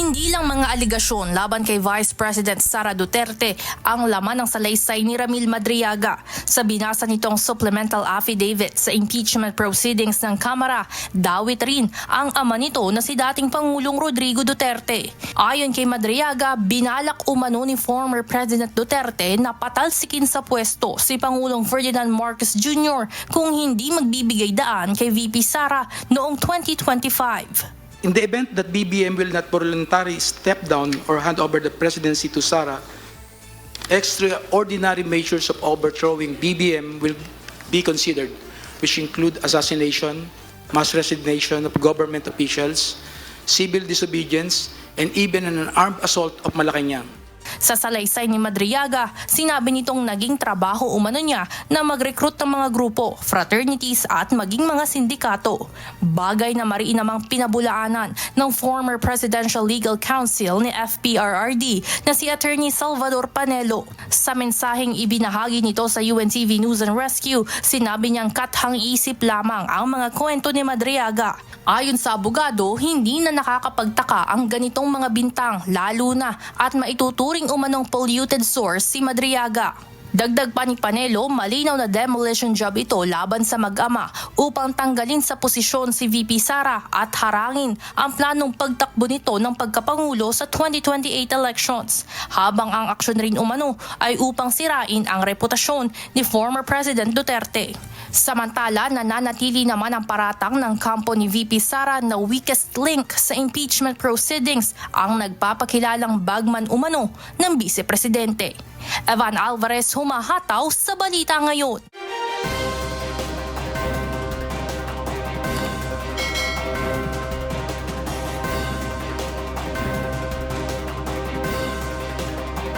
Hindi lang mga aligasyon laban kay Vice President Sara Duterte ang laman ng salaysay ni Ramil Madriaga. Sa binasa nitong supplemental affidavit sa impeachment proceedings ng Kamara, dawit rin ang ama nito na si dating Pangulong Rodrigo Duterte. Ayon kay Madriaga, binalak umano ni former President Duterte na patalsikin sa pwesto si Pangulong Ferdinand Marcos Jr. kung hindi magbibigay daan kay VP Sara noong 2025. In the event that BBM will not voluntarily step down or hand over the presidency to Sara, extraordinary measures of overthrowing BBM will be considered, which include assassination, mass resignation of government officials, civil disobedience, and even an armed assault of Malacanang. Sa salaysay ni Madriaga, sinabi nitong naging trabaho umano niya na mag-recruit ng mga grupo, fraternities at maging mga sindikato. Bagay na mariin namang pinabulaanan ng former Presidential Legal Counsel ni FPRRD na si Attorney Salvador Panelo. Sa mensaheng ibinahagi nito sa UNTV News and Rescue, sinabi niyang kathang isip lamang ang mga kwento ni Madriaga. Ayon sa abogado, hindi na nakakapagtaka ang ganitong mga bintang, lalo na at maituturing umanong polluted source si Madriaga. Dagdag pa ni Panelo, malinaw na demolition job ito laban sa mag-ama upang tanggalin sa posisyon si VP Sara at harangin ang planong pagtakbo nito ng pagkapangulo sa 2028 elections. Habang ang aksyon rin umano ay upang sirain ang reputasyon ni former President Duterte. Samantala, nananatili naman ang paratang ng kampo ni VP Sara na weakest link sa impeachment proceedings ang nagpapakilalang bagman umano ng Vice Presidente. Evan Alvarez, humahataw sa Balita Ngayon.